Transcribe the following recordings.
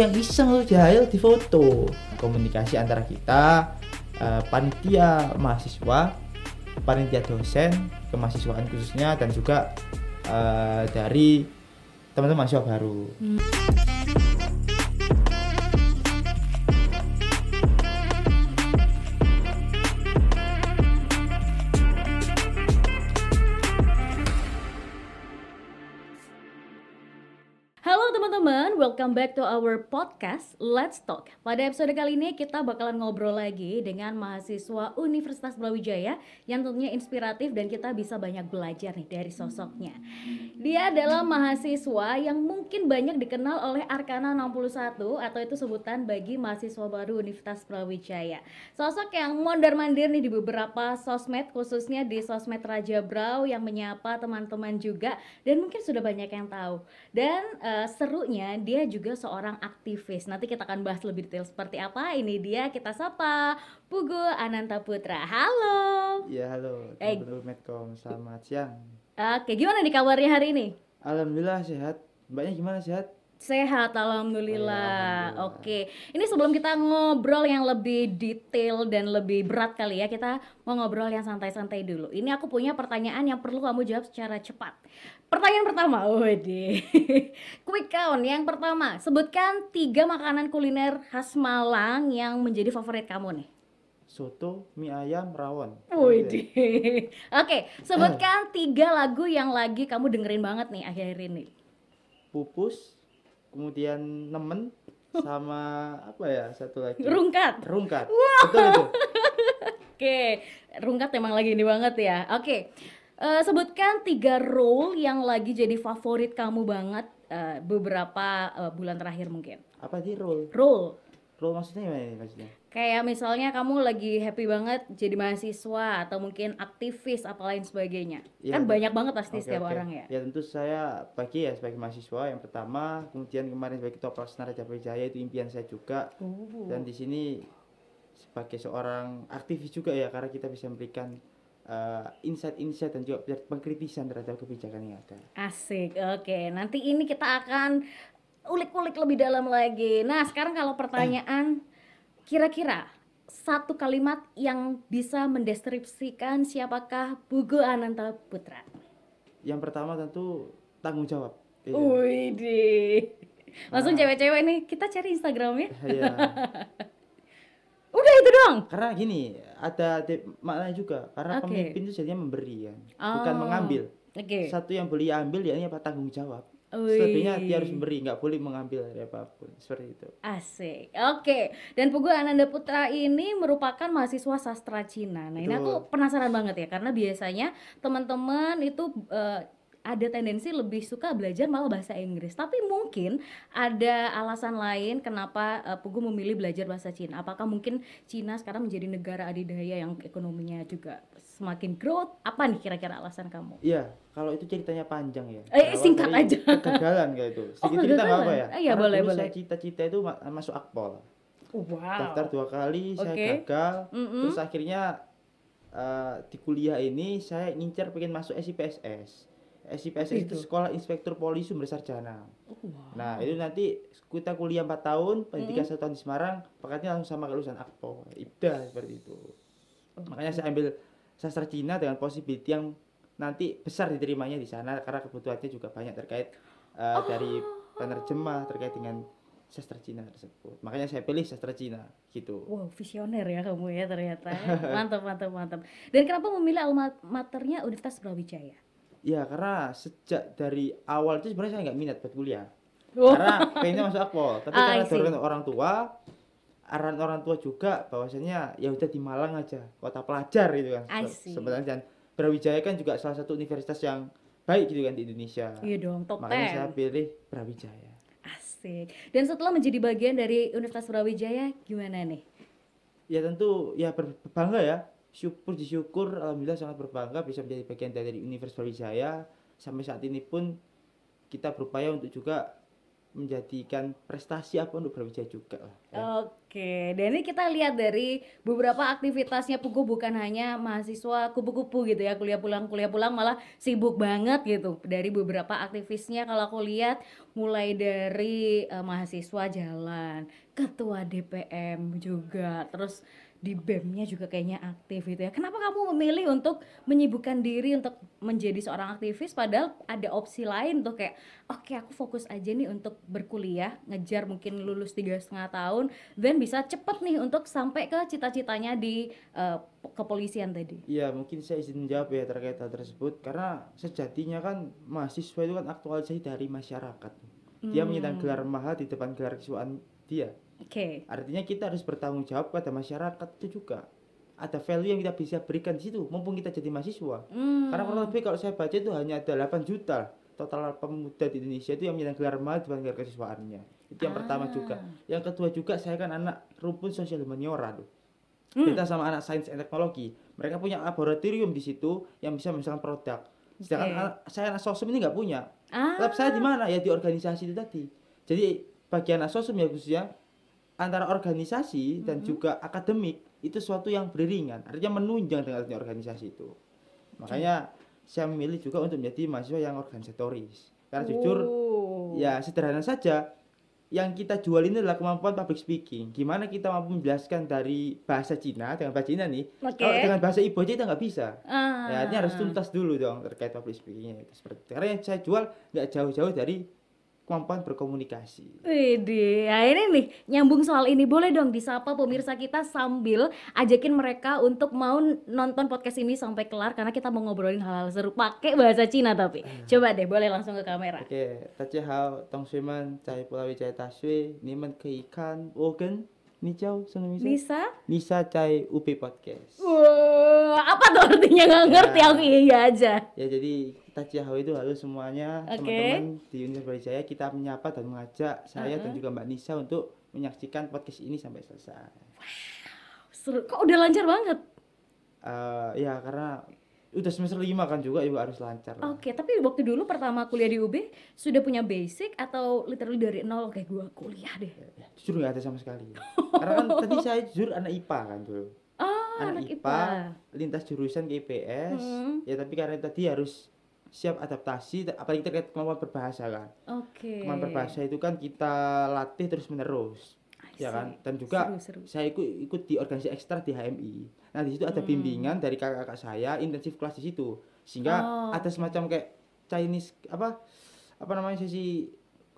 yang iseng tuh jahil di foto. Komunikasi antara kita, panitia mahasiswa, panitia dosen kemahasiswaan khususnya, dan juga dari teman-teman mahasiswa baru. Halo teman-teman, welcome back to our podcast Let's Talk. Pada episode kali ini kita bakalan ngobrol lagi dengan mahasiswa Universitas Brawijaya yang tentunya inspiratif dan kita bisa banyak belajar nih dari sosoknya. Dia adalah mahasiswa yang mungkin banyak dikenal oleh Arkana 61 atau itu sebutan bagi mahasiswa baru Universitas Brawijaya. Sosok yang mondar-mandir nih di beberapa sosmed, khususnya di sosmed Raja Braw yang menyapa teman-teman juga dan mungkin sudah banyak yang tahu. Dan serunya dia juga seorang aktivis. Nanti kita akan bahas lebih detail seperti apa. Ini dia, kita sapa Pugu Ananta Putra. Halo. Ya halo, teman-teman Medcom, selamat siang. Oke, gimana nih kabarnya hari ini? Alhamdulillah sehat. Mbaknya gimana, sehat? Sehat, alhamdulillah. Alhamdulillah. Oke, ini sebelum kita ngobrol yang lebih detail dan lebih berat kali ya, kita mau ngobrol yang santai-santai dulu. Ini aku punya pertanyaan yang perlu kamu jawab secara cepat. Pertanyaan pertama, waduh, quick count. Yang pertama, sebutkan 3 makanan kuliner khas Malang yang menjadi favorit kamu nih. Soto, mie ayam, rawon. Widih. Oke, sebutkan 3 lagu yang lagi kamu dengerin banget nih akhir-akhir ini. Pupus, kemudian nemen, sama apa ya satu lagi? Rungkat. Rungkat. Betul itu. Oke, Rungkat emang lagi ini banget ya. Oke, sebutkan 3 role yang lagi jadi favorit kamu banget beberapa bulan terakhir mungkin. Apa sih roll? Role. Roll maksudnya gimana ini maksudnya? Kayak misalnya kamu lagi happy banget jadi mahasiswa atau mungkin aktivis atau lain sebagainya. Ya, Kan banyak banget pasti Oke, setiap oke. orang ya. Ya tentu saya bagi ya sebagai mahasiswa yang pertama, kemudian kemarin sebagai ketua Pelaksana Raja Brawijaya itu impian saya juga. Dan di sini sebagai seorang aktivis juga ya, karena kita bisa memberikan insight-insight dan juga pengkritisan terhadap kebijakan yang ada. Asik. Oke, nanti ini kita akan ulik-ulik lebih dalam lagi. Nah, sekarang kalau pertanyaan kira-kira satu kalimat yang bisa mendeskripsikan siapakah Pugu Ananta Putra. Yang pertama tentu tanggung jawab. Iya. Widih. Langsung cewek-cewek nih, kita cari Instagramnya. Iya. Udah itu dong. Karena gini, ada maknanya juga. Karena Oke. pemimpin itu jadinya memberi kan, Oh. bukan mengambil. Oke. Satu yang boleh ambil ya ini apa, tanggung jawab. Wih. Selebihnya dia harus memberi, nggak boleh mengambil dari apapun. Seperti itu. Asik. Oke. Dan Pugu Ananda Putra ini merupakan mahasiswa sastra Cina. Nah, ini aku penasaran banget ya karena biasanya teman-teman itu ada tendensi lebih suka belajar malah bahasa Inggris. Tapi mungkin ada alasan lain kenapa Pugu memilih belajar bahasa Cina. Apakah mungkin Cina sekarang menjadi negara adidaya yang ekonominya juga semakin growth? Apa nih kira-kira alasan kamu? Iya, kalau itu ceritanya panjang ya. Singkat Berawal dari aja. Kegagalan kayak itu. Sedikit cerita nggak apa ya? Iya, Karena boleh, dulu boleh. saya cita-cita itu masuk Akpol. Wow. Daftar 2 kali, saya Oke. gagal. Terus akhirnya di kuliah ini saya ngincer pengen masuk SIPSS. SIPSS itu Sekolah Inspektur Polri Sumber Sarjana. Nah, itu nanti kita kuliah 4 tahun, pendidikan 1 tahun di Semarang, paketnya langsung sama kelulusan Akpol. IPDA seperti itu. Makanya saya ambil sastra Cina dengan possibility yang nanti besar diterimanya di sana karena kebutuhannya juga banyak terkait dari penerjemah terkait dengan sastra Cina tersebut. Makanya saya pilih sastra Cina gitu. Wow, visioner ya kamu ya ternyata. Mantap, mantap, mantap. Dan kenapa memilih alma maternya Universitas Brawijaya? Ya, karena sejak dari awal itu sebenarnya saya nggak minat buat kuliah. Wow. Karena pengennya masuk Akpol, tapi I karena see. dorongan orang tua, arahan orang tua juga bahwasanya ya udah di Malang aja, kota pelajar gitu kan. I see. Sebenarnya dan Brawijaya kan juga salah satu universitas yang baik gitu kan di Indonesia. Iya dong, top Makanya saya 10. pilih Brawijaya. Asik. Dan setelah menjadi bagian dari Universitas Brawijaya, gimana nih? Ya tentu ya berbangga ya. Bersyukur, alhamdulillah sangat berbangga bisa menjadi bagian dari Universitas Brawijaya. Sampai saat ini pun kita berupaya untuk juga menjadikan prestasi apa untuk Brawijaya juga lah. Ya. Oke, dan ini kita lihat dari beberapa aktivitasnya Pugu bukan hanya mahasiswa kupu-kupu gitu ya, kuliah pulang malah sibuk banget gitu. Dari beberapa aktivisnya kalau aku lihat mulai dari mahasiswa jalan, ketua DPM juga, terus di BEM-nya juga kayaknya aktif gitu ya. Kenapa kamu memilih untuk menyibukkan diri untuk menjadi seorang aktivis padahal ada opsi lain tuh kayak oke aku fokus aja nih untuk berkuliah, ngejar mungkin lulus 3,5 tahun dan bisa cepet nih untuk sampai ke cita-citanya di kepolisian tadi. Iya, mungkin saya izin menjawab ya terkait hal tersebut karena sejatinya kan mahasiswa itu kan aktualisasi dari masyarakat. Dia menyandang gelar mahal di depan gelar kesiswaan dia. Oke. Artinya kita harus bertanggung jawab pada masyarakat itu juga. Ada value yang kita bisa berikan di situ mumpung kita jadi mahasiswa. Karena kurang lebih kalau saya baca itu hanya ada 8 juta total pemuda di Indonesia itu yang menyandang gelar mahal di depan gelar kesiswaannya. Itu yang pertama juga. Yang kedua juga saya kan anak rumpun sosial humaniora tuh. Kita sama anak sains dan teknologi. Mereka punya laboratorium di situ yang bisa menghasilkan produk. Sedangkan saya anak sosum ini nggak punya. Lab saya di mana? Ya di organisasi itu tadi. Jadi bagian anak sosum ya khususnya antara organisasi dan juga akademik itu suatu yang beriringan. Artinya menunjang dengan organisasi itu. Makanya saya memilih juga untuk menjadi mahasiswa yang organisatoris. Karena jujur ya sederhana saja. Yang kita jual ini adalah kemampuan public speaking. Gimana kita mampu menjelaskan dari bahasa Cina dengan bahasa Cina nih. Kalau dengan bahasa ibu aja kita nggak bisa. Ya artinya harus tuntas dulu dong terkait public speakingnya itu seperti itu. Karena yang saya jual nggak jauh-jauh dari kemampuan berkomunikasi. Widih, ya ini nih nyambung soal ini, boleh dong disapa pemirsa kita sambil ajakin mereka untuk mau nonton podcast ini sampai kelar karena kita mau ngobrolin hal-hal seru pakai bahasa Cina tapi. Coba deh, boleh langsung ke kamera. Oke, 大家好，同学们在布拉维在大学，你们可以看我跟你叫什么名字？ Bisa? Nisa在UB Podcast. Wah, apa tuh artinya nggak ngerti aku iya aja. Ya jadi Tajahau itu halo semuanya teman-teman di Universitas Brawijaya kita menyapa dan mengajak saya dan juga Mbak Nisa untuk menyaksikan podcast ini sampai selesai. Seru, kok udah lancar banget. Ya karena udah semester 5 kan juga ibu harus lancar lah. Oke, tapi waktu dulu pertama kuliah di UB sudah punya basic atau literally dari nol kayak gua kuliah deh? Ya, jujur nggak ada sama sekali. Karena kan tadi saya jujur anak IPA kan dulu. Anak IPA lintas jurusan ke IPS. Ya tapi karena tadi harus siap adaptasi apalagi terkait kemampuan berbahasa kan. Kemampuan berbahasa itu kan kita latih terus menerus. Ya kan? Dan juga saya ikut di organisasi ekstra di HMI. Nah, di situ ada bimbingan dari kakak-kakak saya, intensif kelas di situ. Sehingga ada semacam kayak Chinese apa namanya sesi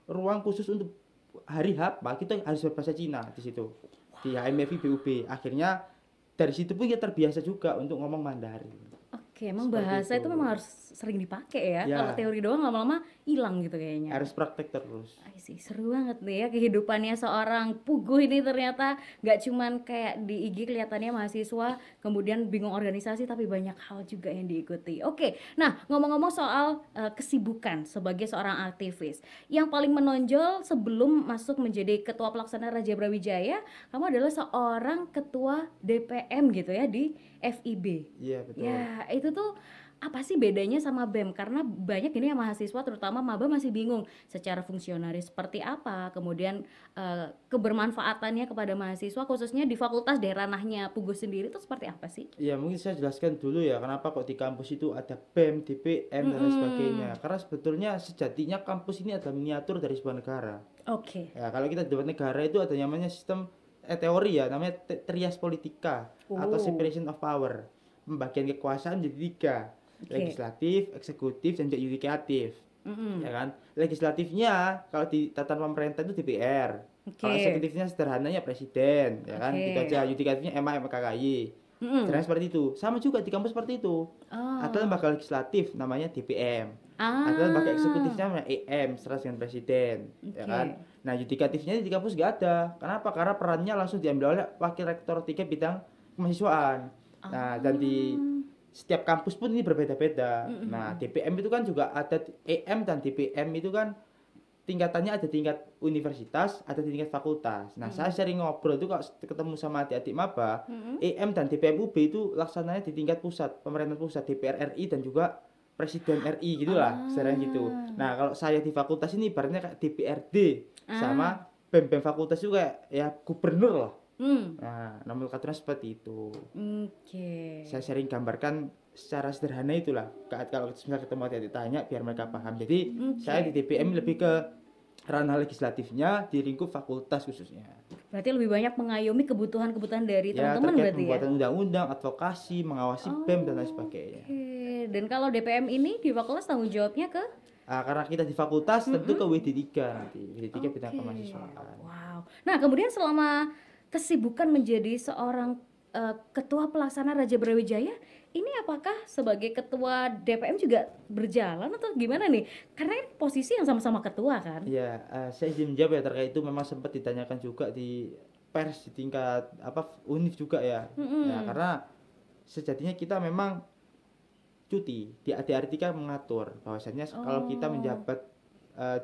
ruang khusus untuk hari apa kita harus berbahasa Cina di situ. Di HMI BUB. Akhirnya dari situ pun kita terbiasa juga untuk ngomong Mandarin. Oke, emang bahasa itu memang harus sering dipakai ya. Kalau teori doang lama-lama hilang gitu kayaknya. Harus praktek terus. Seru banget nih ya kehidupannya seorang Pugu ini ternyata nggak cuman kayak di IG kelihatannya mahasiswa kemudian bingung organisasi tapi banyak hal juga yang diikuti. Oke, nah ngomong-ngomong soal kesibukan sebagai seorang aktivis, yang paling menonjol sebelum masuk menjadi ketua pelaksana Raja Brawijaya, kamu adalah seorang ketua DPM gitu ya di FIB. Iya betul. Ya itu tuh apa sih bedanya sama BEM? Karena banyak ini yang mahasiswa terutama maba masih bingung secara fungsionaris seperti apa, kemudian kebermanfaatannya kepada mahasiswa khususnya di fakultas dari ranahnya Pugu sendiri itu seperti apa sih? Ya mungkin saya jelaskan dulu ya kenapa kok di kampus itu ada BEM, DPM dan lain sebagainya. Karena sebetulnya sejatinya kampus ini adalah miniatur dari sebuah negara. Oke. Ya kalau kita di depan negara itu ada namanya sistem teori ya namanya trias politika atau separation of power, pembagian kekuasaan menjadi 3, legislatif, eksekutif dan juga yudikatif. Ya kan, legislatifnya kalau di tatanan pemerintah itu DPR, kalau eksekutifnya sederhananya presiden, ya kan, gitu aja. Yudikatifnya MA MKKY. Caranya seperti itu. Sama juga di kampus seperti itu. Ada lembaga legislatif namanya DPM. Ada lembaga eksekutifnya namanya EM, setelah dengan presiden, ya kan. Nah, yudikatifnya di kampus nggak ada. Kenapa? Karena perannya langsung diambil oleh wakil rektor 3 bidang kemahasiswaan. Nah, dan di setiap kampus pun ini berbeda-beda. Nah, DPM itu kan juga ada EM dan DPM itu kan tingkatannya ada tingkat universitas, ada tingkat fakultas. Nah, saya sering ngobrol itu kalau ketemu sama adik-adik maba, EM dan DPM UB itu laksananya di tingkat pusat, pemerintahan pusat, DPR RI dan juga Presiden RI gitulah, sekarang gitu. Nah, kalau saya di fakultas ini ibaratnya kayak DPRD sama BEM fakultas juga kayak ya gubernur loh. Hmm. Nah, nomenklaturnya seperti itu. Oke. Saya sering gambarkan secara sederhana itulah. Kalau misalnya ketemu adik tanya biar mereka paham. Jadi saya di Oke. DPM lebih ke ranah legislatifnya di lingkup fakultas khususnya. Berarti lebih banyak mengayomi kebutuhan-kebutuhan dari Ya, teman-teman terkait berarti ya? pembuatan undang-undang, advokasi, mengawasi BEM dan lain sebagainya. Oke. Dan kalau DPM ini di fakultas tanggung jawabnya ke? Karena kita di fakultas tentu ke WD3 nanti. WD3 bidang Oke. kemahasiswaan. Wow. Nah, kemudian selama kesibukan menjadi seorang ketua pelaksana Raja Brawijaya, ini apakah sebagai ketua DPM juga berjalan atau gimana nih? Karena ini posisi yang sama-sama ketua kan? Ya, saya izin menjawab ya terkait itu memang sempat ditanyakan juga di pers di tingkat UNIF juga ya. Ya, karena sejatinya kita memang cuti. Di Artika mengatur bahwasanya kalau kita menjabat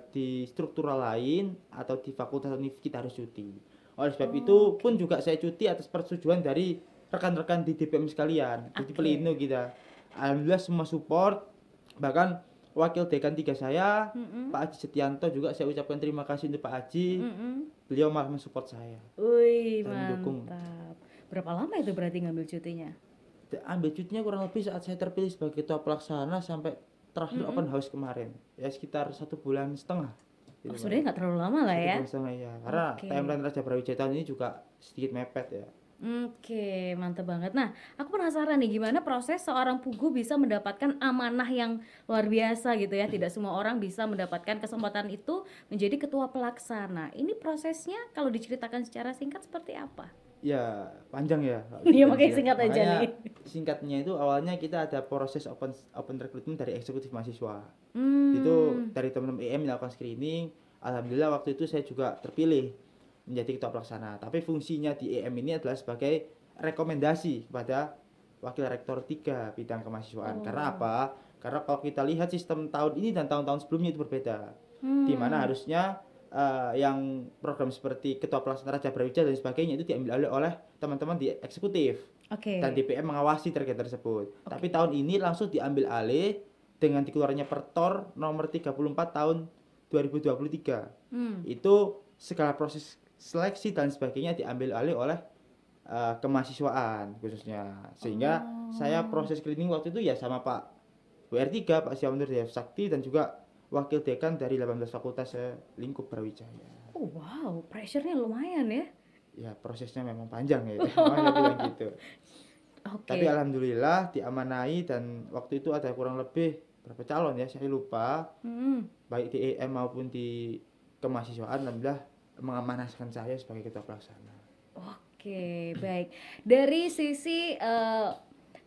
di struktural lain atau di fakultas UNIF kita harus cuti. Oleh sebab itu pun juga saya cuti atas persetujuan dari rekan-rekan di DPM sekalian. Jadi pelinu kita. Alhamdulillah semua support. Bahkan wakil dekan 3 saya, Pak Aji Setianto juga saya ucapkan terima kasih untuk Pak Aji. Beliau malah mensupport saya. Wih, mendukung. mantap. Berapa lama itu berarti ngambil cutinya? Ambil cutinya kurang lebih saat saya terpilih sebagai ketua pelaksana sampai terakhir open house kemarin. Ya sekitar 1,5 bulan. Oh, sebenarnya nggak terlalu lama lah ya? 1,5 bulan ya. Karena timeline Raja Brawijaya tahun ini juga sedikit mepet ya. Oke, mantap banget. Nah, aku penasaran nih gimana proses seorang Pugu bisa mendapatkan amanah yang luar biasa gitu ya. Tidak semua orang bisa mendapatkan kesempatan itu menjadi ketua pelaksana. Ini prosesnya kalau diceritakan secara singkat seperti apa? Ya, panjang ya. Iya, makanya singkat aja Makanya, nih. Singkatnya itu awalnya kita ada proses open recruitment dari eksekutif mahasiswa. Hmm. Itu dari teman-teman EM melakukan screening. Alhamdulillah waktu itu saya juga terpilih menjadi ketua pelaksana. Tapi fungsinya di EM ini adalah sebagai rekomendasi kepada wakil rektor 3 bidang kemahasiswaan. Karena apa? Karena kalau kita lihat sistem tahun ini dan tahun-tahun sebelumnya itu berbeda. Di mana harusnya yang program seperti ketua pelaksana Raja Brawijaya dan sebagainya itu diambil alih oleh teman-teman di eksekutif. Dan DPM mengawasi terkait tersebut. Tapi tahun ini langsung diambil alih dengan dikeluarkannya Pertor nomor 34 tahun 2023. Itu segala proses seleksi dan sebagainya diambil alih oleh kemahasiswaan khususnya. Sehingga saya proses screening waktu itu ya sama Pak WR3, Pak Syamdur Dev Sakti dan juga wakil dekan dari 18 fakultas lingkup Brawijaya. Oh wow, pressure-nya lumayan ya. Ya prosesnya memang panjang ya, makanya bilang gitu. Tapi Oke. alhamdulillah diamanai dan waktu itu ada kurang lebih berapa calon ya, saya lupa. Baik di EM maupun di kemahasiswaan, alhamdulillah mengamanahkan saya sebagai ketua pelaksana. Oke, baik. Dari sisi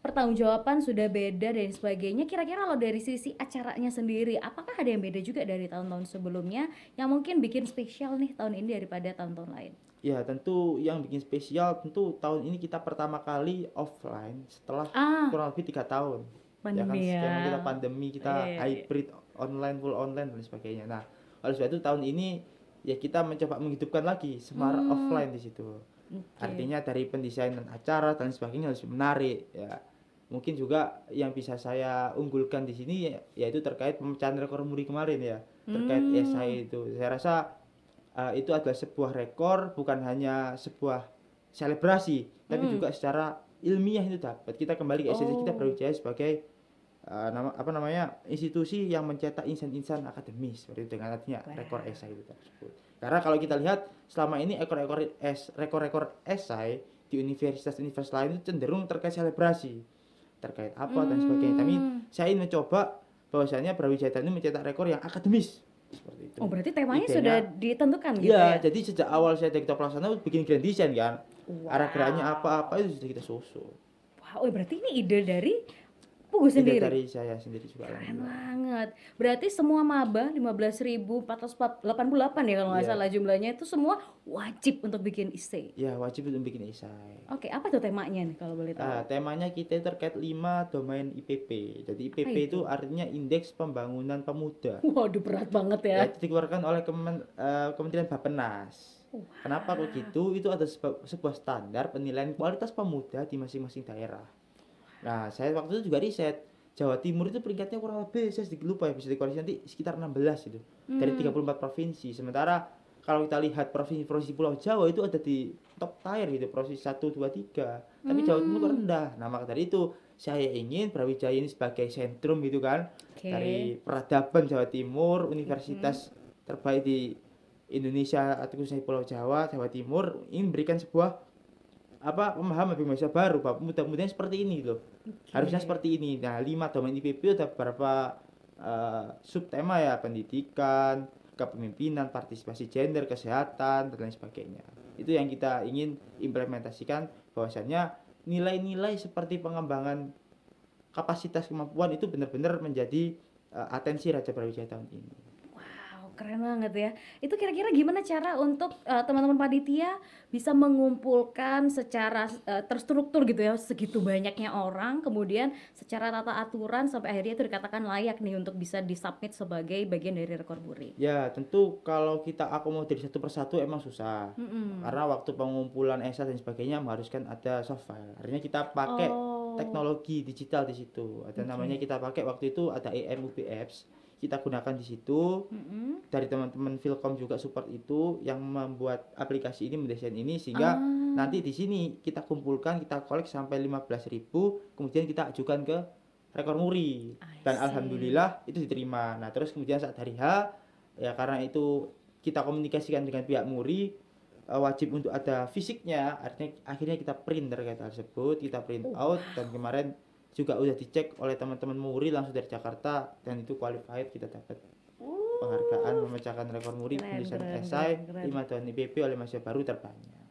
pertanggungjawaban sudah beda dan sebagainya. Kira-kira kalau dari sisi acaranya sendiri, apakah ada yang beda juga dari tahun-tahun sebelumnya yang mungkin bikin spesial nih tahun ini daripada tahun-tahun lain? Ya tentu yang bikin spesial tentu tahun ini kita pertama kali offline setelah kurang lebih 3 tahun. Pandemi ya. Skema kita pandemi, kita hybrid online, full online dan sebagainya. Nah, oleh sebab itu tahun ini ya kita mencoba menghidupkan lagi semarak offline di situ. Artinya dari pendesainan acara dan sebagainya harus menarik ya. Mungkin juga yang bisa saya unggulkan di sini yaitu terkait pemecahan rekor muri kemarin ya, terkait esai itu. Saya rasa itu adalah sebuah rekor, bukan hanya sebuah selebrasi, tapi juga secara ilmiah itu dapat. Kita kembali ke esensi kita Brawijaya sebagai institusi yang mencetak insan-insan akademis seperti itu, dengan artinya rekor esai itu tersebut. Karena kalau kita lihat selama ini rekor-rekor esai di universitas-universitas lain itu cenderung terkait selebrasi, terkait apa dan sebagainya. Tapi saya ingin mencoba bahwasanya Brawijaya ini mencetak rekor yang akademis seperti itu. Oh, berarti temanya sudah ditentukan gitu ya? Iya, jadi sejak awal saya jadi ketua pelaksana bikin grand design kan. Arah geraknya apa-apa itu sudah kita susun. Wow, berarti ini ide dari Pugu sendiri? Ide dari saya sendiri juga. Keren banget. Berarti semua maba 15.488 ya kalau nggak salah jumlahnya itu semua wajib untuk bikin esai. Ya, wajib untuk bikin esai. Oke, apa tuh temanya nih kalau boleh tahu? Temanya kita terkait 5 domain IPP. Jadi IPP itu artinya Indeks Pembangunan Pemuda. Waduh, berat banget ya. Itu dikeluarkan oleh Kementerian Bappenas. Kenapa kok gitu? Itu ada sebuah standar penilaian kualitas pemuda di masing-masing daerah. Nah, saya waktu itu juga riset. Jawa Timur itu peringkatnya kurang lebih, saya sedikit lupa ya, bisa dikoreksi nanti, sekitar 16 itu. Dari 34 provinsi. Sementara kalau kita lihat provinsi-provinsi Pulau Jawa itu ada di top tier gitu, provinsi 1, 2, 3. Tapi Jawa Timur kok rendah. Nah, maka dari itu saya ingin Brawijaya ini sebagai sentrum gitu kan, dari peradaban Jawa Timur, universitas terbaik di Indonesia atau khususnya Pulau Jawa, Jawa Timur, ingin memberikan sebuah pemahaman bagi mahasiswa baru, Pak. Mudah-mudahan seperti ini loh. Harusnya seperti ini. Nah, 5 domain IPB ada beberapa subtema ya, pendidikan, kepemimpinan, partisipasi gender, kesehatan, dan lain sebagainya. Itu yang kita ingin implementasikan, bahwasannya nilai-nilai seperti pengembangan kapasitas kemampuan itu benar-benar menjadi atensi Raja Brawijaya tahun ini. Wow, keren banget ya. Itu kira-kira gimana cara untuk teman-teman panitia bisa mengumpulkan secara terstruktur gitu ya, segitu banyaknya orang, kemudian secara tata aturan sampai akhirnya itu dikatakan layak nih untuk bisa disubmit sebagai bagian dari rekor muri. Ya, tentu kalau kita akomodir satu persatu emang susah. Karena waktu pengumpulan ESA dan sebagainya mengharuskan ada soft file. Artinya kita pakai teknologi digital di situ. Ada namanya kita pakai waktu itu ada EMUB Apps. Kita gunakan di situ. Dari teman-teman Philcom juga support itu yang membuat aplikasi ini, mendesain ini, sehingga nanti di sini kita kumpulkan, kita kolek sampai 15.000, kemudian kita ajukan ke rekor muri. Dan alhamdulillah itu diterima. Nah, terus kemudian saat hari H ya, karena itu kita komunikasikan dengan pihak muri, wajib untuk ada fisiknya, artinya akhirnya kita print terkait hal tersebut, kita print out, dan kemarin juga udah dicek oleh teman-teman muri langsung dari Jakarta, dan itu qualified, kita dapat penghargaan memecahkan rekor muri penulisan esai 5 tahun IPB oleh mahasiswa baru terbanyak.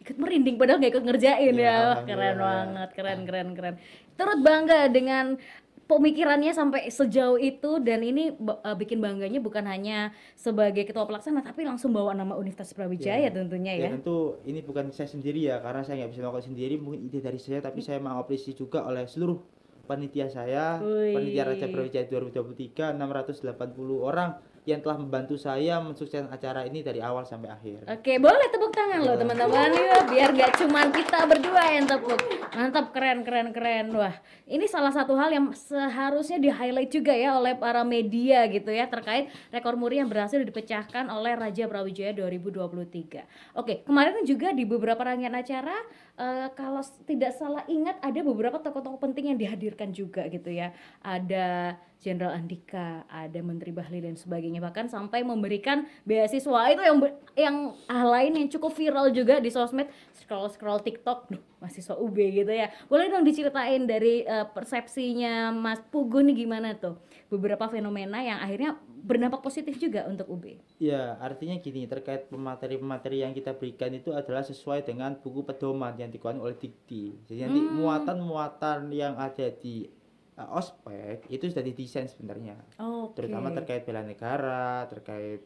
Ikut merinding padahal nggak ikut ngerjain ya. Keren banget, keren. Turut bangga dengan pemikirannya sampai sejauh itu, dan ini bikin bangganya bukan hanya sebagai ketua pelaksana tapi langsung bawa nama Universitas Brawijaya tentunya ya. Ya tentu ini bukan saya sendiri ya, karena saya nggak bisa melakukan sendiri, mungkin ide dari saya, tapi saya mengapresiasi juga oleh seluruh panitia saya, panitia Raja Brawijaya 2023, 680 orang yang telah membantu saya mensukseskan acara ini dari awal sampai akhir. Oke, boleh tepuk tangan loh teman-teman ya, biar nggak cuman kita berdua yang tepuk. Mantap, keren. Wah, ini salah satu hal yang seharusnya di-highlight juga ya oleh para media gitu ya, terkait rekor muri yang berhasil dipecahkan oleh Raja Brawijaya 2023. Oke, kemarin juga di beberapa rangkaian acara, kalau tidak salah ingat ada beberapa tokoh-tokoh penting yang dihadirkan juga gitu ya. Ada Jenderal Andika, ada Menteri Bahlil dan sebagainya, bahkan sampai memberikan beasiswa. Itu yang hal lain yang cukup viral juga di sosmed, scroll TikTok, mahasiswa UB gitu ya. Boleh dong diceritain dari persepsinya Mas Pugu nih gimana tuh beberapa fenomena yang akhirnya berdampak positif juga untuk UB? Ya, artinya gini, terkait pemateri-pemateri yang kita berikan itu adalah sesuai dengan buku pedoman yang dikeluarkan oleh Dikti. Jadi nanti muatan-muatan yang ada di ospek itu sudah didesain sebenarnya. Terutama terkait bela negara, terkait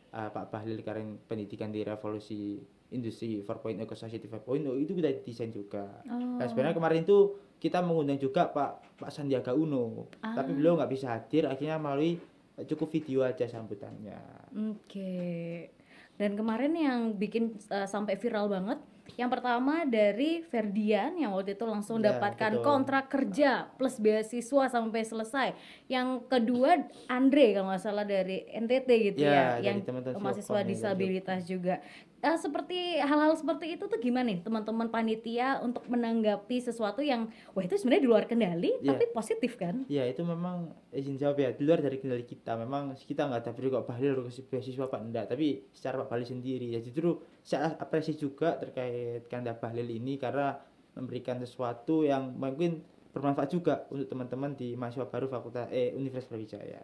Pak Bahlil karen pendidikan di revolusi industri 4.0 ke society 5.0 itu kita desain juga. Nah, sebenarnya kemarin itu kita mengundang juga Pak Sandiaga Uno, tapi beliau nggak bisa hadir, akhirnya melalui cukup video aja sambutannya. Dan kemarin yang bikin sampai viral banget, yang pertama dari Ferdian yang waktu itu langsung dapatkan kontrak kerja plus beasiswa sampai selesai. Yang kedua Andre kalau nggak salah dari NTT gitu ya, yang mahasiswa disabilitas juga. Seperti hal-hal seperti itu tuh gimana nih teman-teman panitia untuk menanggapi sesuatu yang wah itu sebenarnya di luar kendali tapi positif kan? Ya itu memang izin jawab ya, di luar dari kendali kita. Memang kita nggak tahu kok Bahlil kasih beasiswa apa enggak, tapi secara Pak Bahlil sendiri ya, justru saya apresiasi juga terkait Kanda Bahlil ini karena memberikan sesuatu yang mungkin bermanfaat juga untuk teman-teman di mahasiswa baru Fakultas Universitas Brawijaya.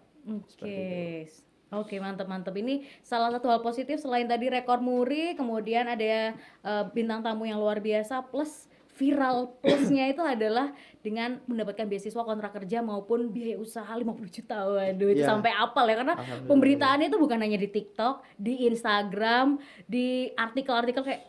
Oke, mantap. Ini salah satu hal positif selain tadi rekor muri, kemudian ada bintang tamu yang luar biasa, plus viral plusnya itu adalah dengan mendapatkan beasiswa kontrak kerja maupun biaya usaha 50 juta. Waduh, itu sampai apal ya, karena pemberitaannya itu bukan hanya di TikTok, di Instagram, di artikel-artikel kayak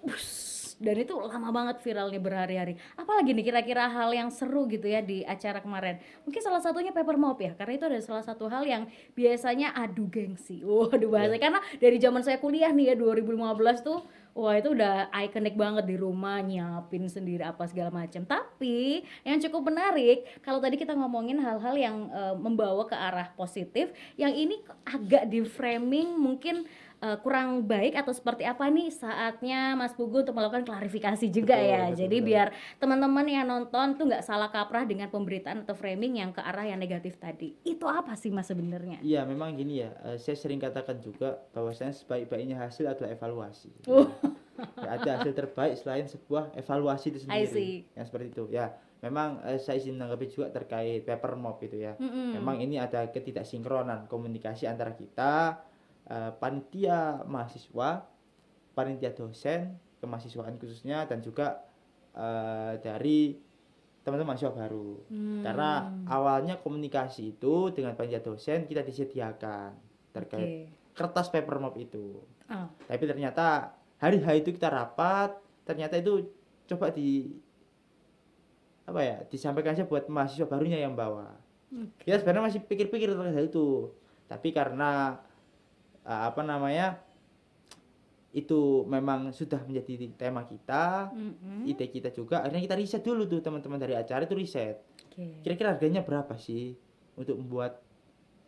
dan itu lama banget viralnya, berhari-hari. Apalagi nih kira-kira hal yang seru gitu ya di acara kemarin? Mungkin salah satunya paper mop ya, karena itu ada salah satu hal yang biasanya adu gengsi. Waduh bahasa karena dari zaman saya kuliah nih ya 2015 tuh, wah itu udah ikonik banget di rumah nyiapin sendiri apa segala macam. Tapi yang cukup menarik kalau tadi kita ngomongin hal-hal yang membawa ke arah positif, yang ini agak di framing mungkin kurang baik atau seperti apa nih, saatnya Mas Pugu untuk melakukan klarifikasi juga Betul, ya. betul, Jadi betul. biar teman-teman yang nonton tuh nggak salah kaprah dengan pemberitaan atau framing yang ke arah yang negatif tadi. Itu apa sih Mas sebenarnya? Iya, memang gini ya, saya sering katakan juga bahwasanya sebaik-baiknya hasil adalah evaluasi. Uh, Nggak ada hasil terbaik selain sebuah evaluasi itu I sendiri. see. Yang seperti itu. Ya, memang saya izin menanggapi juga terkait paper mob itu ya. Memang ini ada ketidaksinkronan komunikasi antara kita, panitia mahasiswa, panitia dosen, kemahasiswaan khususnya, dan juga dari teman-teman mahasiswa baru. Karena awalnya komunikasi itu dengan panitia dosen kita disediakan terkait kertas paper map itu. Oh. Tapi ternyata hari H itu kita rapat, ternyata itu coba disampaikan aja buat mahasiswa barunya yang bawa. Kita sebenarnya masih pikir-pikir terkait hal itu. Tapi karena itu memang sudah menjadi tema kita, ide kita juga, akhirnya kita riset dulu tuh, teman-teman dari acara itu riset. Kira-kira harganya berapa sih untuk membuat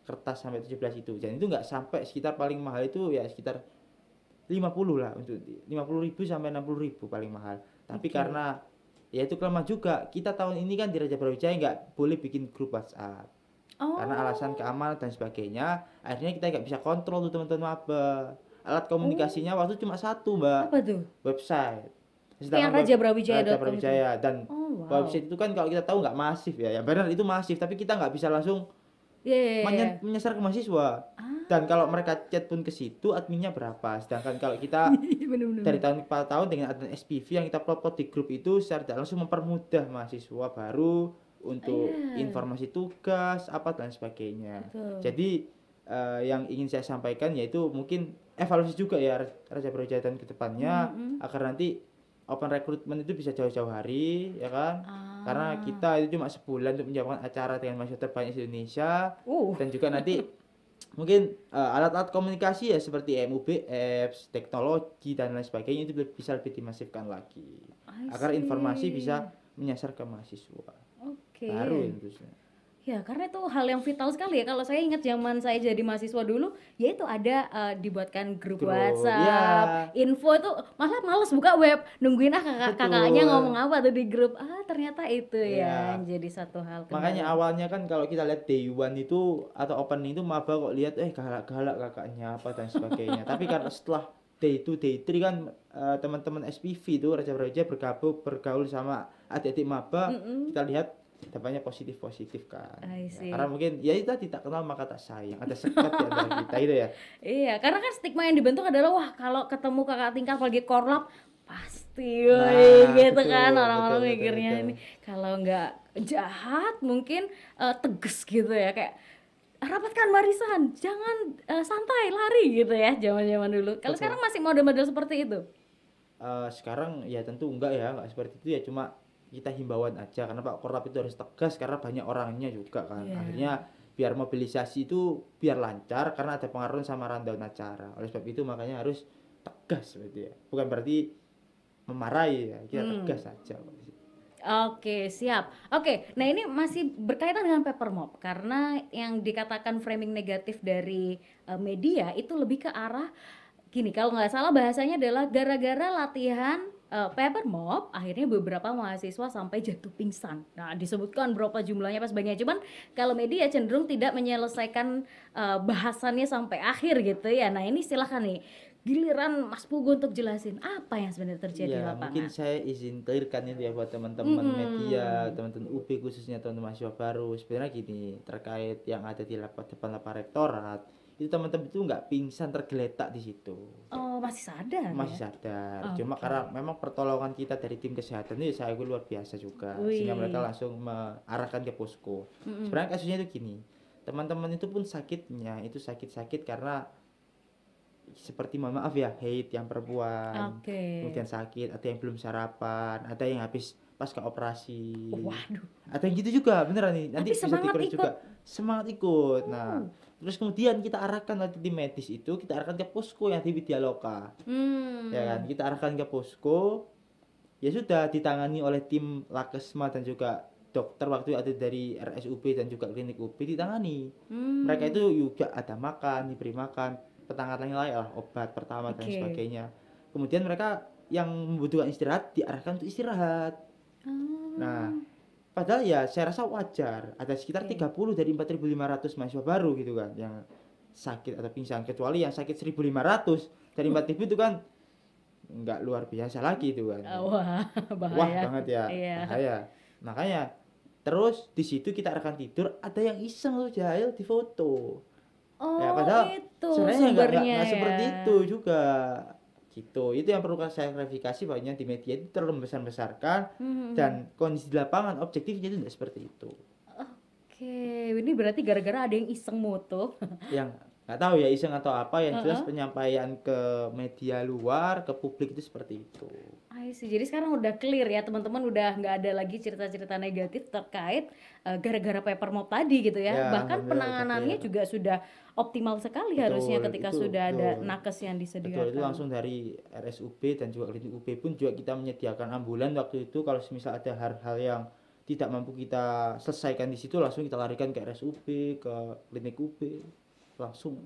kertas sampai 17 itu. Dan itu nggak sampai, sekitar paling mahal itu ya sekitar 50 lah, untuk 50.000 sampai 60.000 paling mahal. Tapi karena ya itu kelemahan juga, kita tahun ini kan di Raja Brawijaya nggak boleh bikin grup WhatsApp. Karena alasan keamanan dan sebagainya, akhirnya kita nggak bisa kontrol tuh teman-teman maba. Alat komunikasinya waktu cuma satu, Mbak. Apa tuh? Website. Yang rajabrawijaya.com. Raja Brawijaya. Dan website itu kan kalau kita tahu nggak masif ya. Yang benar itu masif, tapi kita nggak bisa langsung menyasar ke mahasiswa. Dan kalau mereka chat pun ke situ, adminnya berapa. Sedangkan kalau kita dari tahun ke tahun dengan admin SPV yang kita upload di grup itu, secara tidak langsung mempermudah mahasiswa baru untuk informasi tugas apa dan sebagainya. Jadi yang ingin saya sampaikan yaitu mungkin evaluasi juga ya Raja Brawijaya dan kedepannya, agar nanti open recruitment itu bisa jauh-jauh hari ya kan. Karena kita itu cuma sebulan untuk menjalankan acara dengan mahasiswa terbanyak di Indonesia. Dan juga nanti mungkin alat-alat komunikasi ya seperti MUB apps, teknologi dan lain sebagainya itu bisa lebih dimasifkan lagi agar informasi bisa menyasar ke mahasiswa. Baru tentunya. Ya, karena itu hal yang vital sekali ya. Kalau saya ingat zaman saya jadi mahasiswa dulu, ya itu ada dibuatkan grup WhatsApp, info itu malah males buka web, nungguin kakaknya ngomong apa tuh di grup. Ternyata itu ya jadi satu hal. Makanya awalnya kan kalau kita lihat day one itu atau opening itu maba kok lihat galak-galak kakaknya apa dan sebagainya. Tapi kan setelah day 2, day 3 kan teman-teman SPV itu Raja Brawijaya bergaul sama adik-adik maba, kita lihat dampaknya positif kan. Karena mungkin ya itu tadi, tak kenal maka tak sayang, ada sekat di antara kita itu ya. Iya, karena kan stigma yang dibentuk adalah wah kalau ketemu kakak tingkat apalagi korlap pasti gitu kan, orang-orang mikirnya ini kalau nggak jahat mungkin tegas gitu ya, kayak rapatkan barisan, jangan santai lari gitu ya zaman-zaman dulu. Kalau sekarang masih model-model seperti itu? Sekarang ya tentu enggak nggak seperti itu ya, cuma kita himbauan aja karena Pak Korlap itu harus tegas karena banyak orangnya juga kan. Akhirnya biar mobilisasi itu biar lancar karena ada pengaruh sama rundown acara. Oleh sebab itu makanya harus tegas gitu ya. Bukan berarti memarahi ya, kita tegas saja. Oke, siap. Oke, nah ini masih berkaitan dengan paper mob karena yang dikatakan framing negatif dari media itu lebih ke arah gini, kalau nggak salah bahasanya adalah gara-gara latihan paper mob akhirnya beberapa mahasiswa sampai jatuh pingsan. Nah, disebutkan berapa jumlahnya pas banyak, cuman kalau media cenderung tidak menyelesaikan bahasannya sampai akhir gitu ya. Nah, ini silahkan nih, giliran Mas Pugu untuk jelasin apa yang sebenarnya terjadi di lapangan. Mungkin saya izin clearkan itu ya buat teman-teman media, teman-teman UB khususnya teman-teman mahasiswa baru. Sebenarnya gini, terkait yang ada di depan lapangan rektorat, itu teman-teman itu nggak pingsan tergeletak di situ. Oh, masih sadar? Masih sadar. Cuma karena memang pertolongan kita dari tim kesehatan itu saya luar biasa juga. Sehingga mereka langsung mengarahkan ke posko. Sebenarnya kasusnya itu gini, teman-teman itu pun sakitnya itu sakit karena seperti mohon maaf ya, haid yang perempuan, kemudian sakit, ada yang belum sarapan, ada yang habis pasca operasi. Waduh. Ada yang gitu juga beneran nih. Nanti tapi bisa dikulik juga. Semangat ikut. Nah, terus kemudian kita arahkan nanti tim medis itu, kita arahkan ke posko yang di Widyaloka. Ya kan, kita arahkan ke posko. Ya sudah ditangani oleh tim Lakesma dan juga dokter waktu ada dari RSUB dan juga klinik UB ditangani. Mereka itu juga ada makan, diberi makan. penanganan lain lah, obat pertama dan Oke. sebagainya. Kemudian mereka yang membutuhkan istirahat diarahkan untuk istirahat. Nah, padahal ya saya rasa wajar ada sekitar Oke. 30 dari 4.500 mahasiswa baru gitu kan yang sakit atau pingsan, kecuali yang sakit 1.500 dari 4.000 itu kan nggak luar biasa lagi itu kan. Wah, Wah bahaya. banget ya, Iya. bahaya. Makanya terus di situ kita akan tidur ada yang iseng loh Jail di foto. Ya Oh, padahal itu sebenarnya sumbernya nggak ya. seperti itu juga gitu. Itu yang perlu saya klarifikasi, bahwa di media itu terlalu membesar-besarkan dan kondisi di lapangan objektifnya itu tidak seperti itu. Oke, ini berarti gara-gara ada yang iseng moto. Yang nggak tahu ya iseng atau apa, yang jelas penyampaian ke media luar, ke publik itu seperti itu. I see. Jadi sekarang udah clear ya teman-teman, udah nggak ada lagi cerita-cerita negatif terkait gara-gara paper mop tadi gitu ya. Ya, Bahkan alhamdulillah udah penanganannya clear. juga sudah optimal sekali Betul, harusnya ketika itu sudah ada betul. nakes yang Betul, disediakan. itu langsung dari RSUB dan juga klinik UB pun juga kita menyediakan ambulan waktu itu. Kalau misal ada hal-hal yang tidak mampu kita selesaikan di situ, langsung kita larikan ke RSUB, ke klinik UB langsung.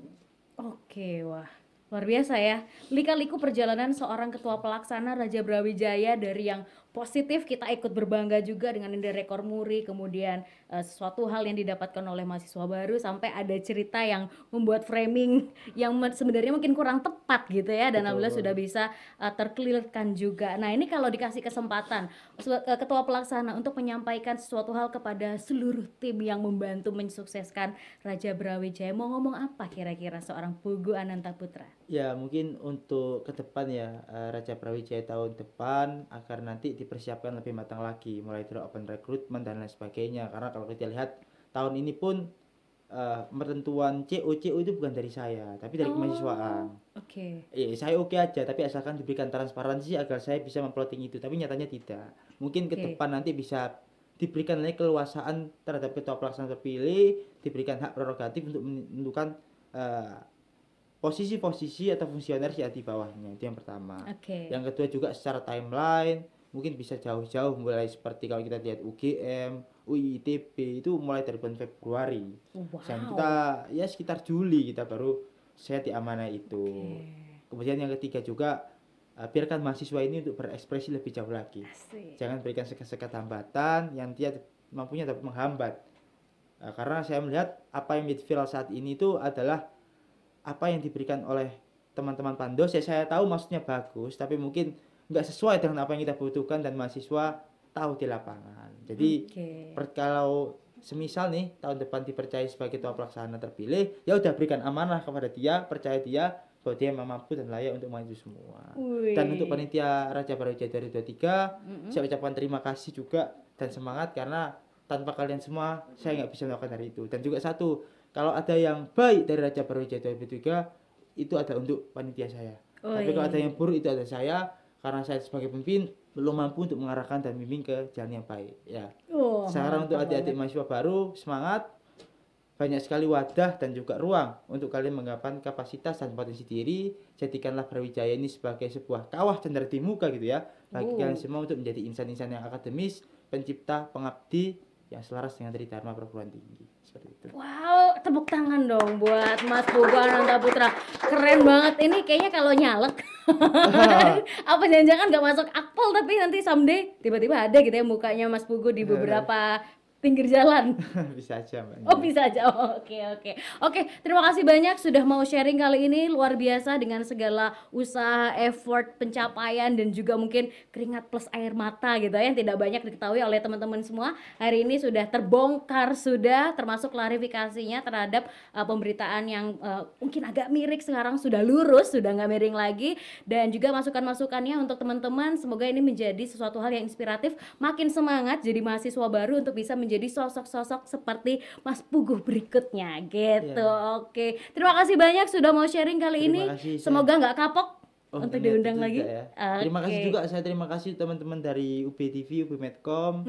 Oke, wah. Luar biasa ya. Lika-liku perjalanan seorang ketua pelaksana Raja Brawijaya, dari yang positif kita ikut berbangga juga dengan ada rekor muri, kemudian sesuatu hal yang didapatkan oleh mahasiswa baru, sampai ada cerita yang membuat framing yang sebenarnya mungkin kurang tepat gitu ya, dan alhamdulillah sudah bisa terclearkan juga. Nah, ini kalau dikasih kesempatan ketua pelaksana untuk menyampaikan sesuatu hal kepada seluruh tim yang membantu mensukseskan Raja Brawijaya, mau ngomong apa kira-kira seorang Pugu Anantaputra? Ya mungkin untuk ke depan ya, Raja Brawijaya tahun depan agar nanti dipersiapkan lebih matang lagi, mulai dari open recruitment dan lain sebagainya. Karena kalau kita lihat tahun ini pun penentuan CO itu bukan dari saya, tapi dari kemahasiswaan. Oke. Saya oke aja, tapi asalkan diberikan transparansi agar saya bisa memploting itu, tapi nyatanya tidak. Mungkin ke Oke. depan nanti bisa diberikan lagi keleluasaan terhadap ketua pelaksana terpilih, diberikan hak prerogatif untuk menentukan posisi-posisi atau fungsioner yang di bawahnya. Itu yang pertama. Oke. Yang kedua juga secara timeline mungkin bisa jauh-jauh, mulai seperti kalau kita lihat UGM, UI ITB itu mulai dari bulan Februari. Wow. Dan kita ya sekitar Juli kita baru saya diamanah itu. Oke. Kemudian yang ketiga juga biarkan mahasiswa ini untuk berekspresi lebih jauh lagi. Asik. Jangan berikan sekat-sekat hambatan yang dia mampunya dapat menghambat. Karena saya melihat apa yang menjadi viral saat ini itu adalah apa yang diberikan oleh teman-teman Pandos. Ya saya tahu maksudnya bagus, tapi mungkin nggak sesuai dengan apa yang kita butuhkan dan mahasiswa tahu di lapangan. Jadi kalau semisal nih tahun depan dipercaya sebagai ketua pelaksana terpilih, ya udah berikan amanah kepada dia, percaya dia bahwa dia mampu dan layak untuk maju semua. Dan untuk panitia Raja Brawijaya 2023, saya ucapkan terima kasih juga dan semangat, karena tanpa kalian semua saya nggak bisa melakukan hari itu. Dan juga satu, kalau ada yang baik dari Raja Brawijaya 2023 itu ada untuk panitia saya. Tapi kalau ada yang buruk itu ada saya, karena saya sebagai pemimpin belum mampu untuk mengarahkan dan bimbing ke jalan yang baik ya. Sekarang untuk adik-adik mahasiswa baru, semangat, banyak sekali wadah dan juga ruang untuk kalian mengembangkan kapasitas dan potensi diri. Jadikanlah Brawijaya ini sebagai sebuah kawah cendera di muka gitu ya, bagi kalian semua untuk menjadi insan-insan yang akademis, pencipta, pengabdi yang selaras dengan dari Dharma perguruan tinggi. Seperti itu. Wow, tepuk tangan dong buat Mas Pugu Anantaputra. Keren banget. Ini kayaknya kalau nyalek apa jangan-jangan nggak masuk akpol, tapi nanti someday tiba-tiba ada gitu ya mukanya Mas Pugu di beberapa pinggir jalan. Bisa aja Mbak. Oh bisa aja. Oke, terima kasih banyak sudah mau sharing kali ini, luar biasa dengan segala usaha, effort, pencapaian dan juga mungkin keringat plus air mata gitu ya, yang tidak banyak diketahui oleh teman-teman semua. Hari ini sudah terbongkar, sudah termasuk klarifikasinya terhadap pemberitaan yang mungkin agak miring, sekarang sudah lurus, sudah nggak miring lagi, dan juga masukan-masukannya untuk teman-teman. Semoga ini menjadi sesuatu hal yang inspiratif, makin semangat jadi mahasiswa baru untuk bisa menjadi sosok-sosok seperti Mas Pugu berikutnya gitu. Oke. Terima kasih banyak sudah mau sharing kali ini. Semoga nggak kapok untuk diundang lagi. Ya. Terima kasih juga, saya terima kasih teman-teman dari UB TV, UB Medcom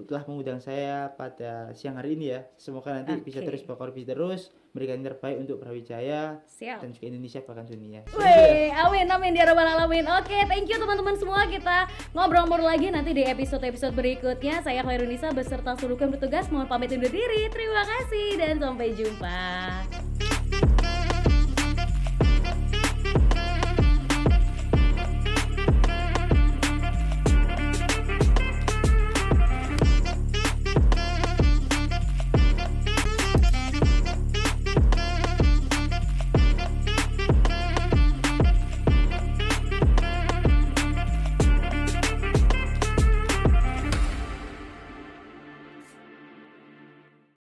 telah mengundang saya pada siang hari ini ya. Semoga nanti bisa terus berkontribusi terus, memberikan yang terbaik untuk Brawijaya dan juga Indonesia bahkan dunia. Wih, amin ya rabbal alamin. Oke, thank you teman-teman semua. Kita ngobrol-ngobrol lagi nanti di episode-episode berikutnya. Saya Khairunisa beserta seluruh tim bertugas mohon pamit undur diri. Terima kasih dan sampai jumpa.